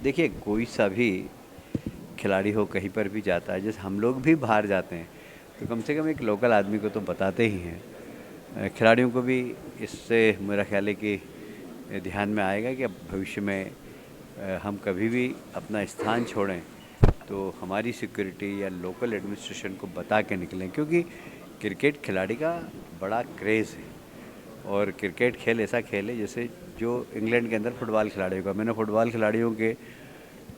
देखिए, कोई सा भी खिलाड़ी हो कहीं पर भी जाता है, जैसे हम लोग भी बाहर जाते हैं तो कम से कम एक लोकल आदमी को तो बताते ही हैं। खिलाड़ियों को भी इससे मेरा ख्याल है कि ध्यान में आएगा कि अब भविष्य में हम कभी भी अपना स्थान छोड़ें तो हमारी सिक्योरिटी या लोकल एडमिनिस्ट्रेशन को बता के निकलें, क्योंकि क्रिकेट खिलाड़ी का बड़ा क्रेज़ है। और क्रिकेट खेल ऐसा खेल है जैसे जो इंग्लैंड के अंदर फुटबॉल खिलाड़ियों का, मैंने फुटबॉल खिलाड़ियों के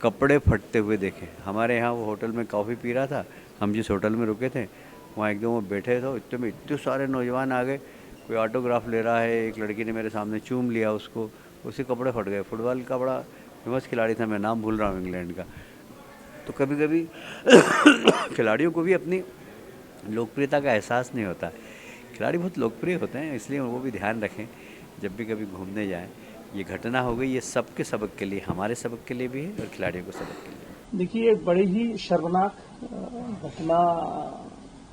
कपड़े फटते हुए देखे। हमारे यहाँ वो होटल में कॉफ़ी पी रहा था, हम जिस होटल में रुके थे वहाँ एकदम वो बैठे थे, इतने में इतने सारे नौजवान आ गए, कोई ऑटोग्राफ ले रहा है, एक लड़की ने मेरे सामने चूम लिया उसको, उसके कपड़े फट गए। फुटबॉल का बड़ा फेमस खिलाड़ी था, मैं नाम भूल रहा हूँ इंग्लैंड का। तो कभी कभी खिलाड़ियों को भी अपनी लोकप्रियता का एहसास नहीं होता। खिलाड़ी बहुत लोकप्रिय होते हैं, इसलिए वो भी ध्यान रखें जब भी कभी घूमने जाएं। ये घटना हो गई, ये सबके सबक के लिए, हमारे सबक के लिए भी है और खिलाड़ियों को सबक के लिए। देखिए, एक बड़ी ही शर्मनाक घटना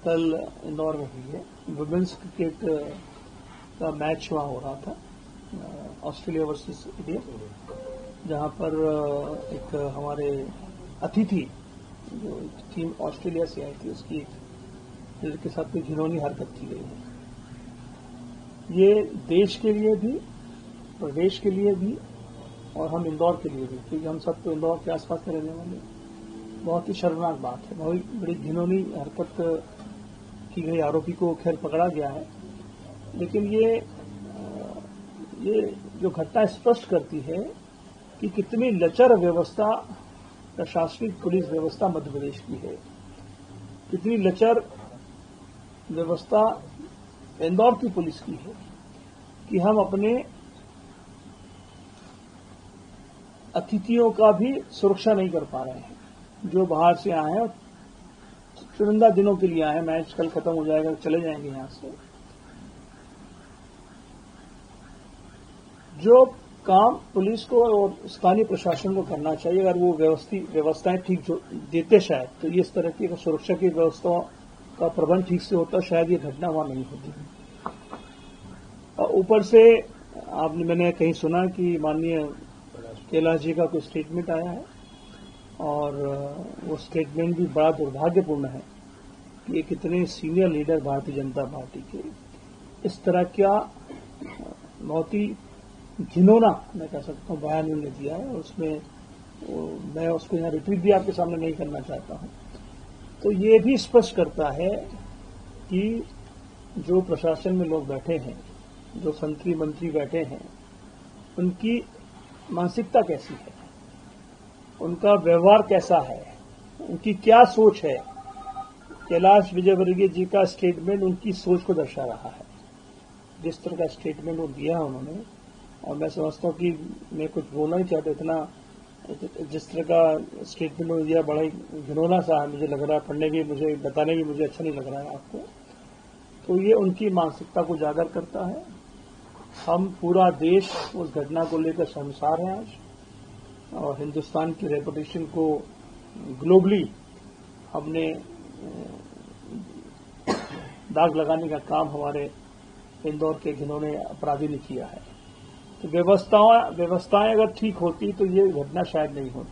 कल इंदौर में हुई है। वुमेन्स क्रिकेट का मैच वहाँ हो रहा था, ऑस्ट्रेलिया वर्सेस इंडिया, जहाँ पर एक हमारे अतिथि जो टीम ऑस्ट्रेलिया से आई थी उसकी एक लड़के के साथ कोई घिनौनी हरकत की गई है। ये देश के लिए भी, प्रदेश के लिए भी और हम इंदौर के लिए भी, क्योंकि हम सब तो इंदौर के आसपास में रहने वाले, बहुत ही शर्मनाक बात है। बहुत बड़ी घिनौनी हरकत की गई। आरोपी को खैर पकड़ा गया है, लेकिन ये जो घटना स्पष्ट करती है कि कितनी लचर व्यवस्था, प्रशासनिक पुलिस व्यवस्था मध्य प्रदेश की है, कितनी लचर व्यवस्था इंदौर की पुलिस की है कि हम अपने अतिथियों का भी सुरक्षा नहीं कर पा रहे हैं। जो बाहर से आए हैं, चुनिंदा दिनों के लिए आए हैं, मैच कल खत्म हो जाएगा, चले जाएंगे यहां से। जो काम पुलिस को और स्थानीय प्रशासन को करना चाहिए, अगर वो व्यवस्थाएं ठीक देते शायद, तो इस तरह की सुरक्षा की व्यवस्थाओं का प्रबंध ठीक से होता, शायद ये घटना वहां नहीं होती। और ऊपर से मैंने कहीं सुना कि माननीय कैलाश जी का कोई स्टेटमेंट आया है, और वो स्टेटमेंट भी बड़ा दुर्भाग्यपूर्ण है कि एक इतने senior leader Bharatiya Janata party के इस तरह का बहुत ही घिनौना, मैं कह सकता हूं, बयान उन्होंने दिया है। और उसमें मैं उसको यहाँ रिपीट भी आपके सामने नहीं करना चाहता हूं। तो ये भी स्पष्ट करता है कि जो प्रशासन में लोग बैठे हैं, जो संतरी मंत्री बैठे हैं, उनकी मानसिकता कैसी है, उनका व्यवहार कैसा है, उनकी क्या सोच है। कैलाश विजयवर्गीय जी का स्टेटमेंट उनकी सोच को दर्शा रहा है। जिस तरह का स्टेटमेंट वो दिया उन्होंने, और मैं समझता हूं कि मैं कुछ बोलना ही चाहता, इतना जिस तरह का स्टेटमेंट उन्होंने दिया बड़ा ही घिनौना सा है, मुझे लग रहा है। पढ़ने भी मुझे, बताने भी मुझे अच्छा नहीं लग रहा है आपको। तो ये उनकी मानसिकता को उजागर करता है। हम पूरा देश उस घटना को लेकर शर्मसार हैं आज, और हिंदुस्तान की रेपुटेशन को ग्लोबली हमने दाग लगाने का काम हमारे इंदौर के घिनौने अपराधी ने किया है। तो व्यवस्थाएं अगर ठीक होती तो ये घटना शायद नहीं होती।